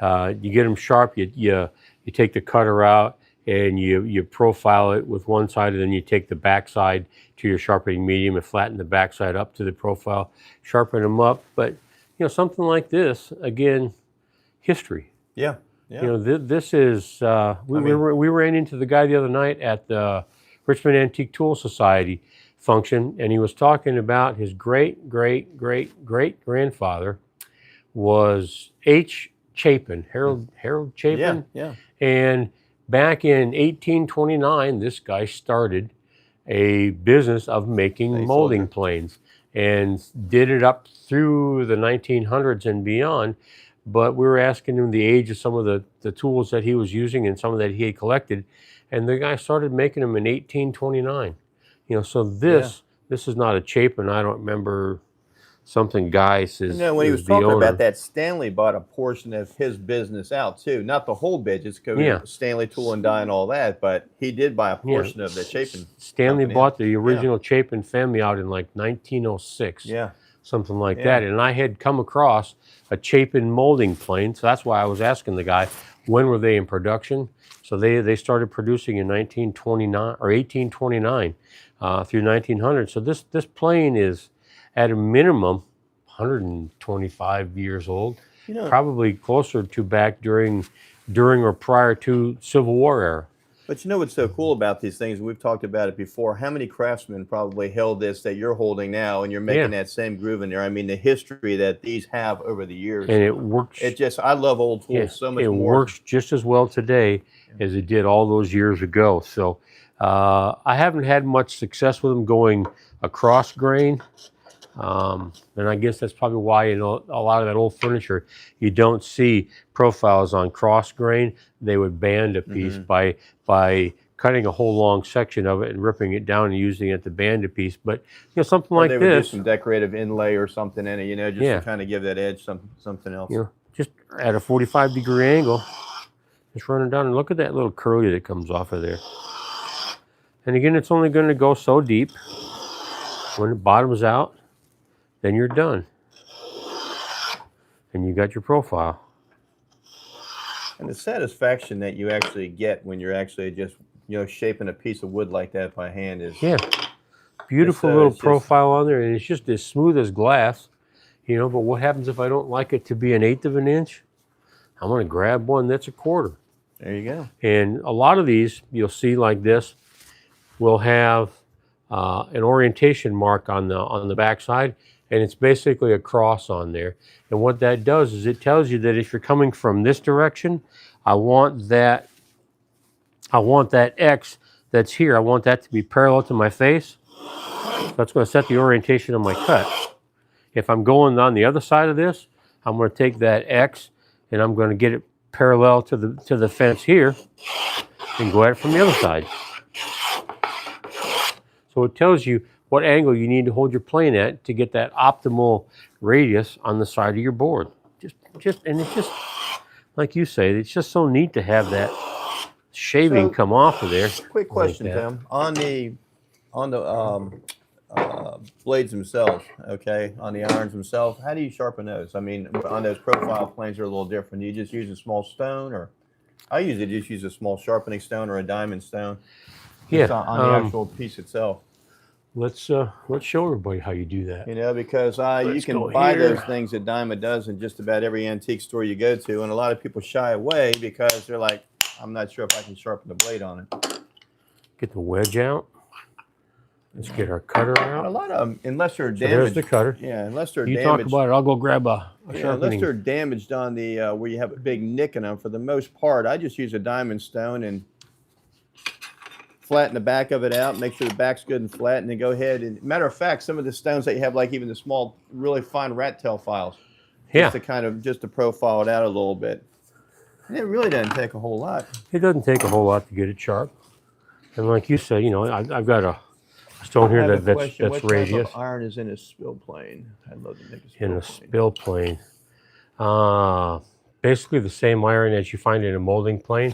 You get them sharp, you take the cutter out, and you profile it with one side, and then you take the back side to your sharpening medium and flatten the back side up to the profile, sharpen them up. But, something like this, again, history. Yeah. This is, we ran into the guy the other night at the Richmond Antique Tool Society function, and he was talking about his great-great-great-great-grandfather was Chapin, Harold Chapin. Yeah. And back in 1829, this guy started a business of making molding planes and did it up through the 1900s and beyond. But we were asking him the age of some of the tools that he was using and some of that he had collected. And the guy started making them in 1829. So this is not a Chapin. I don't remember something Guy says. When he was talking about that, Stanley bought a portion of his business out too. Not the whole business, because Stanley Tool and Die and all that, but he did buy a portion of the Chapin. Stanley bought the original Chapin family out in like 1906. Yeah. Something like that. And I had come across a Chapin molding plane, so that's why I was asking the guy, when were they in production? So they started producing in 1929 or 1829 through 1900. So this plane is at a minimum 125 years old, probably closer to back during or prior to Civil War era. But what's so cool about these things, we've talked about it before, how many craftsmen probably held this that you're holding now, and you're making that same groove in there. I mean, the history that these have over the years. And it works. I love old tools so much more. It works just as well today as it did all those years ago. So I haven't had much success with them going across grain. And I guess that's probably why a lot of that old furniture, you don't see profiles on cross grain. They would band a piece by cutting a whole long section of it and ripping it down and using it to band a piece. But something like they this, would do some decorative inlay or something in it, just to kind of give that edge, something else. Just at a 45-degree angle, just running down, and look at that little curly that comes off of there. And again, it's only going to go so deep. When the bottom's out, then you're done. And you got your profile. And the satisfaction that you actually get when you're actually just, shaping a piece of wood like that by hand is... Yeah. Beautiful little profile on there, and it's just as smooth as glass. But what happens if I don't like it to be 1/8 of an inch? I'm going to grab one that's 1/4. There you go. And a lot of these, you'll see like this, will have an orientation mark on the back side, and it's basically a cross on there. And what that does is it tells you that if you're coming from this direction, I want that X that's here, I want that to be parallel to my face. So that's going to set the orientation of my cut. If I'm going on the other side of this, I'm going to take that X and I'm going to get it parallel to the fence here and go at it from the other side. So it tells you what angle you need to hold your plane at to get that optimal radius on the side of your board. And it's just like you say, it's just so neat to have that shaving come off of there. Quick question, Tim. On the blades themselves, okay, on the irons themselves, how do you sharpen those? I mean, on those profile planes, they're a little different. Do you just use a small stone, or I usually just use a small sharpening stone or a diamond stone? Yeah, On the actual piece itself. Let's show everybody how you do that. You know, because you can buy those things at dime a dozen just about every antique store you go to, and a lot of people shy away because they're like, I'm not sure if I can sharpen the blade on it. Get the wedge out. Let's get our cutter out. A lot of them, unless they're damaged. There's the cutter. Yeah, unless they're damaged. damaged. You talk about it. I'll go grab a yeah, sharpening. unless they're damaged on the where you have a big nick in them. For the most part, I just use a diamond stone and flatten the back of it out. Make sure the back's good and flat, and then go ahead and. Matter of fact, some of the stones that you have, like even the small, really fine rat tail files, yeah, just to profile it out a little bit. And it really doesn't take a whole lot. It doesn't take a whole lot to get it sharp. And like you said, you know, I've got a stone here that's radius. What type of iron is in a spill plane? I'd love to make a spill plane. In a spill plane. Basically the same iron as you find in a molding plane.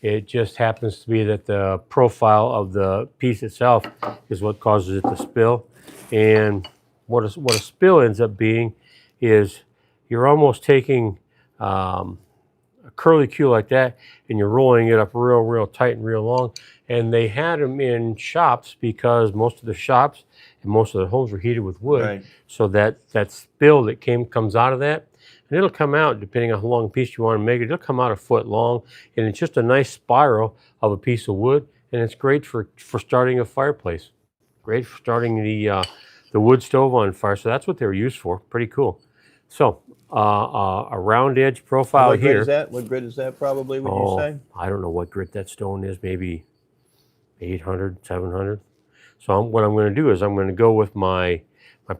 It just happens to be that the profile of the piece itself is what causes it to spill. And what a spill ends up being is you're almost taking a curly cue like that and you're rolling it up real tight and real long. And they had them in shops because most of the shops and most of the homes were heated with wood. Right. So that spill that comes out of that, and it'll come out, depending on how long a piece you want to make it, it'll come out a foot long, and it's just a nice spiral of a piece of wood, and it's great for starting a fireplace. Great for starting the wood stove on fire. So that's what they were used for. Pretty cool. So a round edge profile what here. Grit is that? What grit is that probably, would you say? I don't know what grit that stone is, maybe 800, 700. So what I'm going to do is I'm going to go with my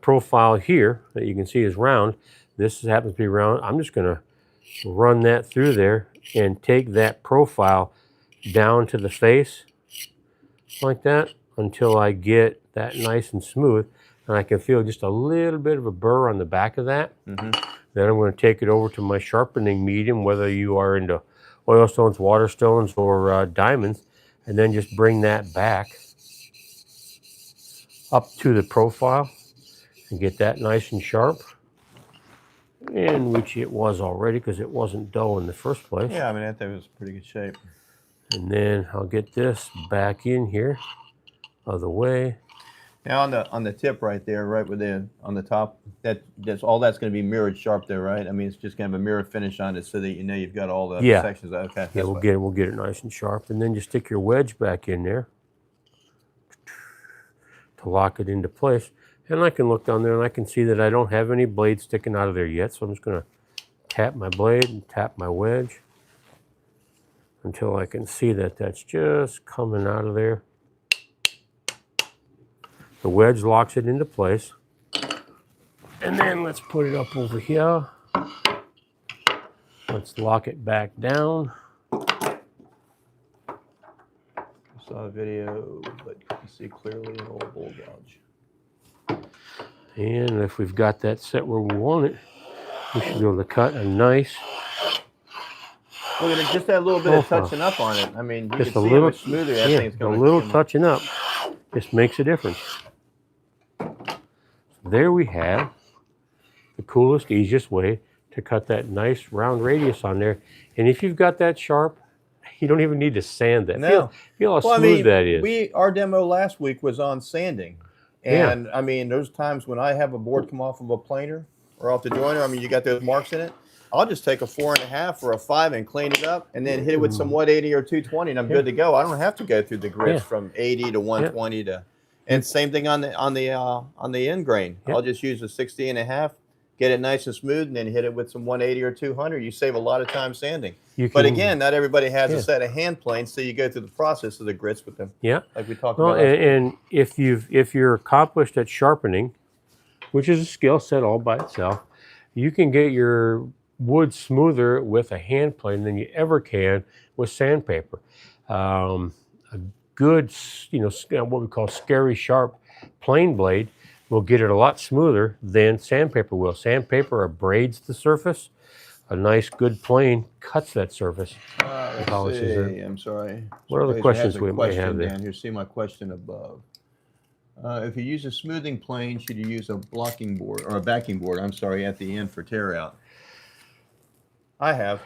profile here that you can see is round. This happens to be round. I'm just going to run that through there and take that profile down to the face like that until I get that nice and smooth. And I can feel just a little bit of a burr on the back of that. Mm-hmm. Then I'm going to take it over to my sharpening medium, whether you are into oil stones, water stones, or diamonds, and then just bring that back up to the profile and get that nice and sharp, and which it was already because it wasn't dull in the first place. Yeah, I mean, that thing was pretty good shape. And then I'll get this back in here, other way. Now on the tip right there, right within on the top, that's all that's going to be mirrored sharp there, right? I mean, it's just going to have a mirror finish on it so that you know you've got all the sections. Okay. Yeah, we'll get it nice and sharp, and then just stick your wedge back in there to lock it into place. And I can look down there and I can see that I don't have any blades sticking out of there yet. So I'm just going to tap my blade and tap my wedge until I can see that that's just coming out of there. The wedge locks it into place. And then let's put it up over here. Let's lock it back down. I saw a video, but you can see clearly an old bull gouge. And if we've got that set where we want it, we should be able to cut a nice. Look at it, just that little bit of touching up on it. I mean, you just can a see little how much smoother that thing's going. A little touching up just makes a difference. There we have the coolest, easiest way to cut that nice round radius on there. And if you've got that sharp, you don't even need to sand that. No. Feel how smooth that is. Our demo last week was on sanding. And I mean, there's times when I have a board come off of a planer or off the joiner. I mean, you got those marks in it. I'll just take a 4.5 or a 5 and clean it up, and then hit it with some 180 or 220, and I'm good to go. I don't have to go through the grits from 80 to 120 to. And same thing on the end grain. I'll just use a 60.5, get it nice and smooth, and then hit it with some 180 or 200. You save a lot of time sanding. But again, not everybody has a set of hand planes, so you go through the process of the grits with them. Yeah, like we talked about. And if you're accomplished at sharpening, which is a skill set all by itself, you can get your wood smoother with a hand plane than you ever can with sandpaper. A good, what we call scary sharp plane blade will get it a lot smoother than sandpaper will. Sandpaper abrades the surface. A nice good plane cuts that surface. I'm sorry. What other questions we might have there? Down here, see my question above. If you use a smoothing plane, should you use a blocking board or a backing board? I'm sorry, at the end for tear out. I have.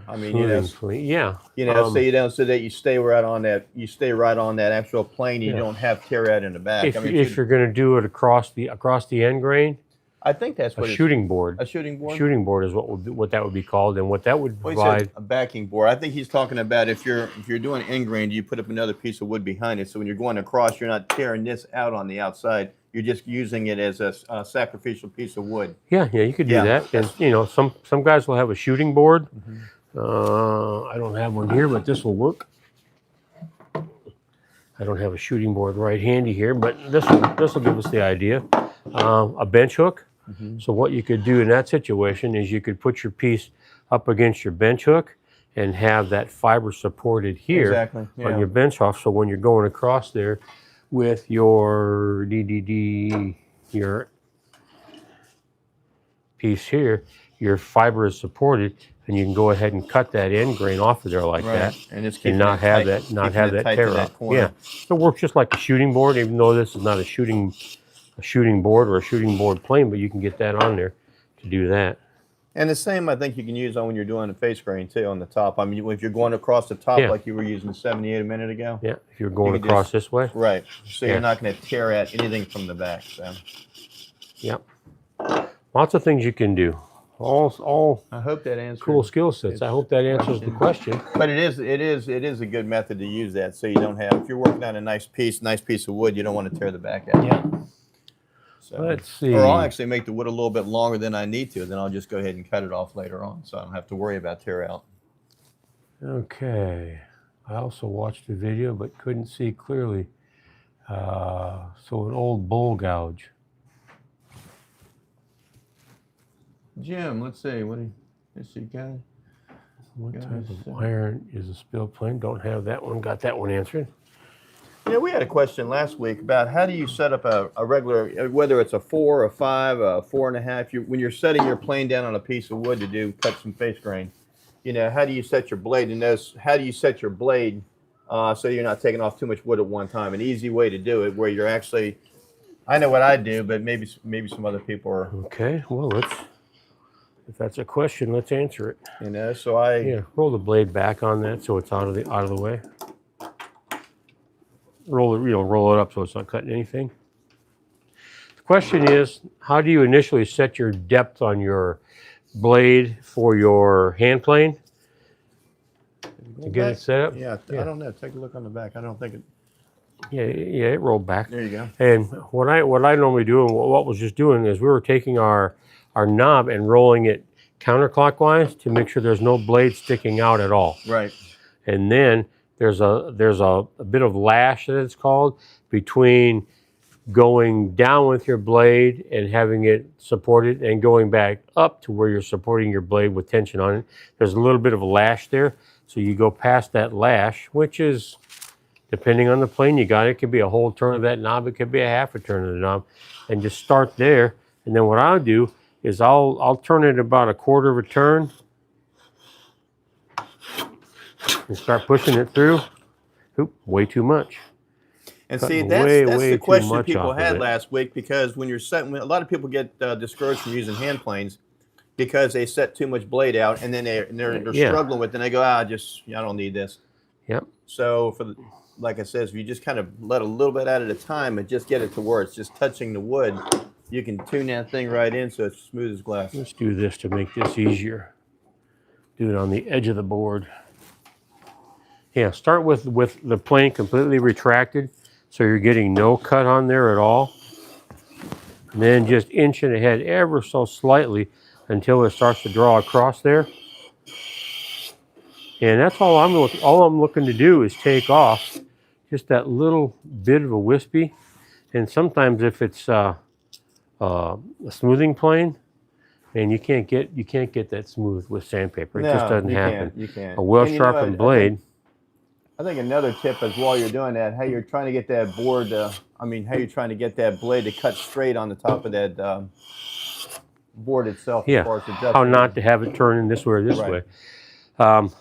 I mean, yeah. So that you stay right on that actual plane. You don't have tear out in the back. If you're going to do it across the end grain, I think that's what a shooting board. A shooting board. Shooting board is what that would be called, and what that would provide. A backing board. I think he's talking about if you're doing end grain, you put up another piece of wood behind it. So when you're going across, you're not tearing this out on the outside. You're just using it as a sacrificial piece of wood. Yeah, you could do that. And some guys will have a shooting board. I don't have one here, but this will work. I don't have a shooting board right handy here, but this will give us the idea. A bench hook. So what you could do in that situation is you could put your piece up against your bench hook and have that fiber supported here on your bench hook. So when you're going across there with your your piece here, your fiber is supported, and you can go ahead and cut that end grain off of there like that, and not have that tear up. Yeah, it works just like a shooting board, even though this is not a shooting board or a shooting board plane, but you can get that on there to do that. And the same, I think you can use on when you're doing a face grain too on the top. I mean, if you're going across the top like you were using 78 a minute ago. Yeah, if you're going across this way. Right. So you're not going to tear out anything from the back. So. Yep. Lots of things you can do. All I hope that answers cool skill sets. I hope that answers the question. But it is a good method to use that, so you don't have, if you're working on a nice piece of wood, you don't want to tear the back out. Yeah. So, let's see. Or I'll actually make the wood a little bit longer than I need to, then I'll just go ahead and cut it off later on, so I don't have to worry about tear out. Okay. I also watched the video but couldn't see clearly. So an old bull gouge. Jim, let's see. What type of iron is a spill plane? Don't have that one. Got that one answered. Yeah, we had a question last week about how do you set up a regular, whether it's a 4, a 5, a 4.5. When you're setting your plane down on a piece of wood to cut some face grain, how do you set your blade? And how do you set your blade so you're not taking off too much wood at one time? An easy way to do it where you're actually, I know what I do, but maybe some other people are. Okay, well if that's a question, let's answer it. So I roll the blade back on that so it's out of the way. Roll it up so it's not cutting anything. The question is, how do you initially set your depth on your blade for your hand plane to get it set up? Yeah, I don't know. Take a look on the back. I don't think it. Yeah, it rolled back. There you go. And what I normally do, and what Walt was just doing, is we were taking our knob and rolling it counterclockwise to make sure there's no blade sticking out at all. Right. And then there's a bit of lash, that it's called, between going down with your blade and having it supported and going back up to where you're supporting your blade with tension on it. There's a little bit of a lash there. So you go past that lash, which is, depending on the plane you got, it could be a whole turn of that knob. It could be a half a turn of the knob. And just start there. And then what I'll do is I'll turn it about a quarter of a turn and start pushing it through. Oop, way too much. And see, that's the question people had last week, because when you're setting, a lot of people get discouraged from using hand planes because they set too much blade out, and then they're struggling with it, and they go, I don't need this. Yep. So like I said, if you just kind of let a little bit out at a time and just get it to where it's just touching the wood, you can tune that thing right in so it's smooth as glass. Let's do this to make this easier. Do it on the edge of the board. Yeah, start with the plane completely retracted so you're getting no cut on there at all. And then just inch it ahead ever so slightly until it starts to draw across there. And that's all I'm looking to do is take off just that little bit of a wispy. And sometimes if it's a smoothing plane, and you can't get that smooth with sandpaper. It just doesn't happen. You can't. A well-sharpened blade. I think another tip is, while you're doing that, how you're trying to get that board, how you're trying to get that blade to cut straight on the top of that board itself. Yeah, as far as adjusting. How not to have it turn in this way or this way.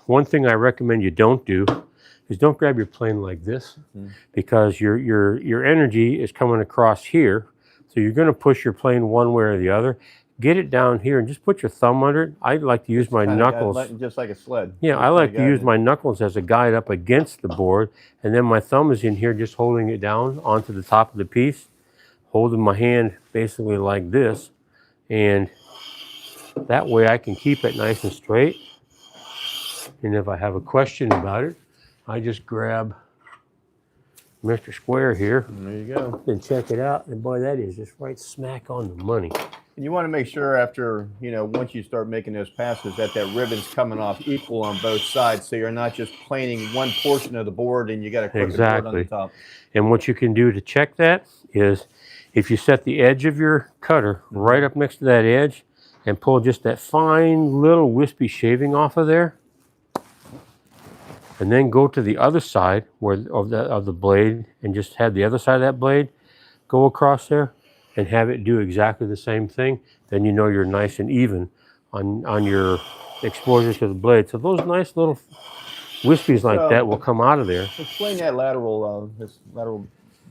One thing I recommend you don't do is don't grab your plane like this, because your energy is coming across here. So you're going to push your plane one way or the other. Get it down here and just put your thumb under it. I like to use my knuckles. Just like a sled. Yeah, I like to use my knuckles as a guide up against the board, and then my thumb is in here just holding it down onto the top of the piece, holding my hand basically like this, and that way I can keep it nice and straight. And if I have a question about it, I just grab Mr. Square here. There you go. And check it out, and boy, that is just right smack on the money. And you want to make sure after, once you start making those passes, that ribbon's coming off equal on both sides, so you're not just planing one portion of the board and you got a crooked board on the top. And what you can do to check that is, if you set the edge of your cutter right up next to that edge and pull just that fine little wispy shaving off of there, and then go to the other side of the blade and just have the other side of that blade go across there and have it do exactly the same thing, then you know you're nice and even on your exposure to the blade. So those nice little wispies like that will come out of there. Explain that lateral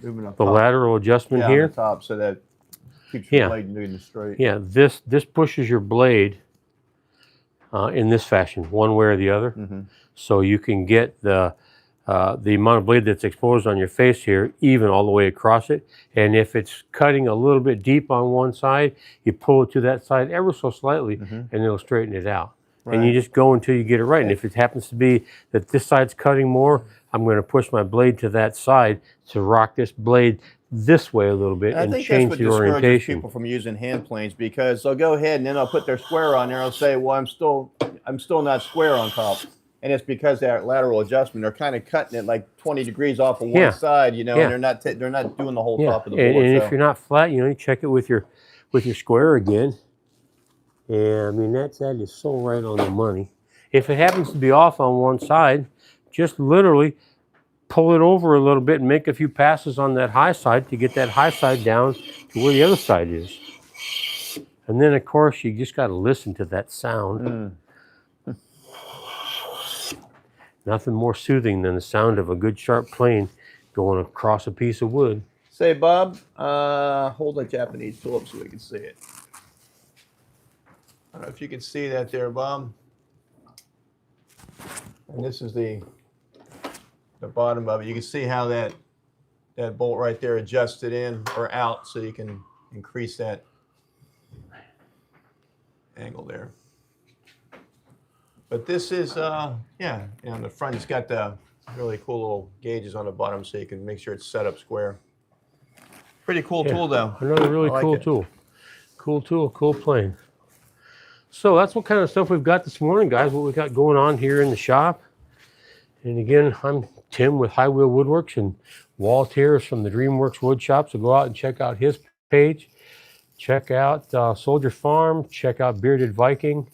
movement up the top. Lateral adjustment here. On the top, so that keeps your blade moving straight. Yeah, this pushes your blade in this fashion, one way or the other. So you can get the amount of blade that's exposed on your face here even all the way across it. And if it's cutting a little bit deep on one side, you pull it to that side ever so slightly, and it'll straighten it out. And you just go until you get it right. And if it happens to be that this side's cutting more, I'm going to push my blade to that side to rock this blade this way a little bit and change the orientation. I think that's what discourages people from using hand planes, because they'll go ahead and then they'll put their square on there and say, well, I'm still not square on top. And it's because that lateral adjustment, they're kind of cutting it like 20 degrees off of one side, and they're not doing the whole top of the board. And if you're not flat, you check it with your square again. Yeah, I mean, that is so right on the money. If it happens to be off on one side, just literally pull it over a little bit and make a few passes on that high side to get that high side down to where the other side is. And then, of course, you just got to listen to that sound. Nothing more soothing than the sound of a good sharp plane going across a piece of wood. Say, Bob, hold that Japanese tool up so we can see it. I don't know if you can see that there, Bob. And this is the bottom of it. You can see how that bolt right there adjusted in or out, so you can increase that angle there. But this is, on the front, it's got the really cool little gauges on the bottom, so you can make sure it's set up square. Pretty cool tool, though. Another really cool tool. Cool tool, cool plane. So that's what kind of stuff we've got this morning, guys, what we got going on here in the shop. And again, I'm Tim with High Wheel Woodworks, and Walt here is from the DreamWorks Wood Shop. So go out and check out his page. Check out Soldier Farm. Check out Bearded Viking.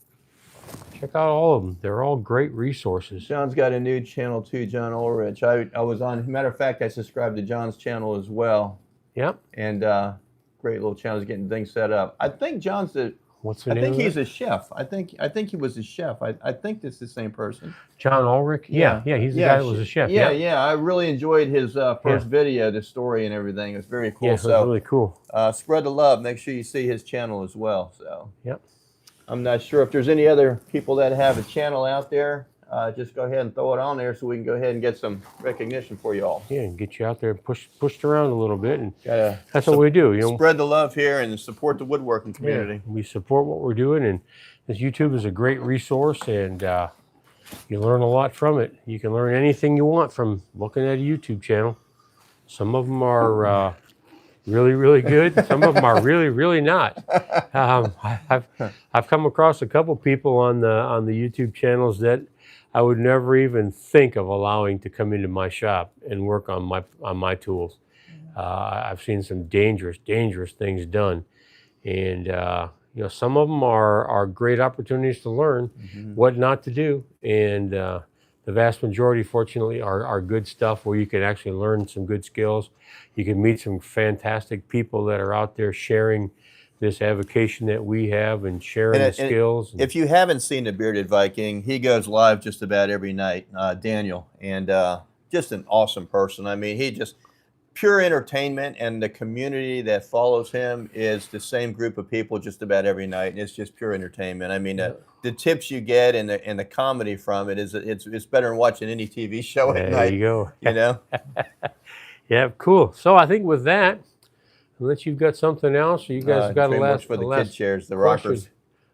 Check out all of them. They're all great resources. John's got a new channel too, John Ulrich. I was on, matter of fact, I subscribed to John's channel as well. Yep. And great little channel, is getting things set up. I think John's the, What's the name of he's a chef. I think he was a chef. I think this is the same person. John Ulrich? Yeah, he's the guy that was a chef. Yeah. I really enjoyed his first video, the story and everything. It was very cool. Yeah, it was really cool. Spread the love. Make sure you see his channel as well. So. Yep. I'm not sure if there's any other people that have a channel out there. Just go ahead and throw it on there so we can go ahead and get some recognition for you all. Yeah, and get you out there and pushed around a little bit, and that's what we do. Spread the love here and support the woodworking community. Yeah, we support what we're doing, and this YouTube is a great resource, and you learn a lot from it. You can learn anything you want from looking at a YouTube channel. Some of them are really, really good. Some of them are really, really not. I've come across a couple people on the YouTube channels that I would never even think of allowing to come into my shop and work on my tools. I've seen some dangerous things done, and some of them are great opportunities to learn what not to do, and the vast majority, fortunately, are good stuff where you can actually learn some good skills. You can meet some fantastic people that are out there sharing this avocation that we have and sharing And the skills. if you haven't seen the Bearded Viking, he goes live just about every night, Daniel, and just an awesome person. I mean, he just pure entertainment, and the community that follows him is the same group of people just about every night, and it's just pure entertainment. I mean, the tips you get and the comedy from it is it's better than watching any TV show at night. There you go. You know. Yeah, cool. So I think with that, unless you've got something else, or you guys got a DreamWorks last for the last kid chairs, the question. rockers.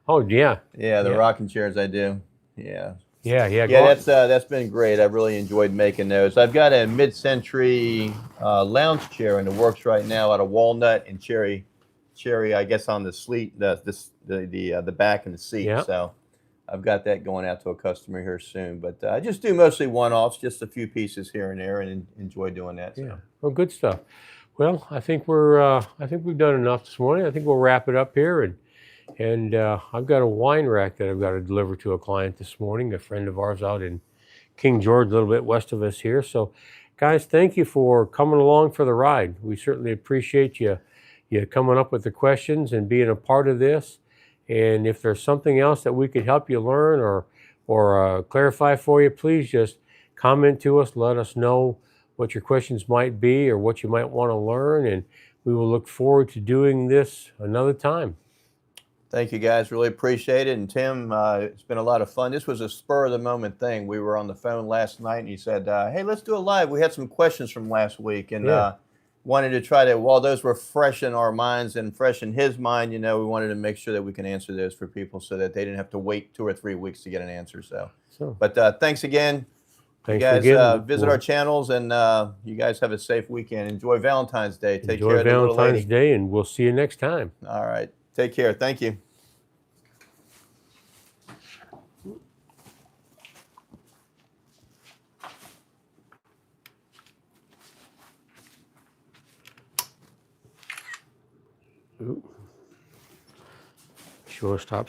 Oh yeah. Yeah, the rocking chairs I do. Yeah. Yeah. That's been great. I've really enjoyed making those. I've got a mid-century lounge chair in the works right now out of walnut and cherry. I guess on the the back and the seat. Yeah. So I've got that going out to a customer here soon. But I just do mostly one-offs, just a few pieces here and there, and enjoy doing that. So. Yeah. Well, good stuff. Well, I think we've done enough this morning. I think we'll wrap it up here, and I've got a wine rack that I've got to deliver to a client this morning, a friend of ours out in King George, a little bit west of us here. So, guys, thank you for coming along for the ride. We certainly appreciate you coming up with the questions and being a part of this. And if there's something else that we could help you learn or clarify for you, please just comment to us. Let us know what your questions might be or what you might want to learn, and we will look forward to doing this another time. Thank you, guys. Really appreciate it. And Tim, it's been a lot of fun. This was a spur of the moment thing. We were on the phone last night, and he said, hey, let's do a live. We had some questions from last week, and wanted to try to, while those were fresh in our minds and fresh in his mind, we wanted to make sure that we can answer those for people so that they didn't have to wait 2 or 3 weeks to get an answer. But thanks again. Thanks you guys visit our channels, and you guys have a safe weekend. Enjoy Valentine's Day. Take care of the little lady. Enjoy Valentine's Day, and we'll see you next time. All right. Take care. Thank you. Sure, stop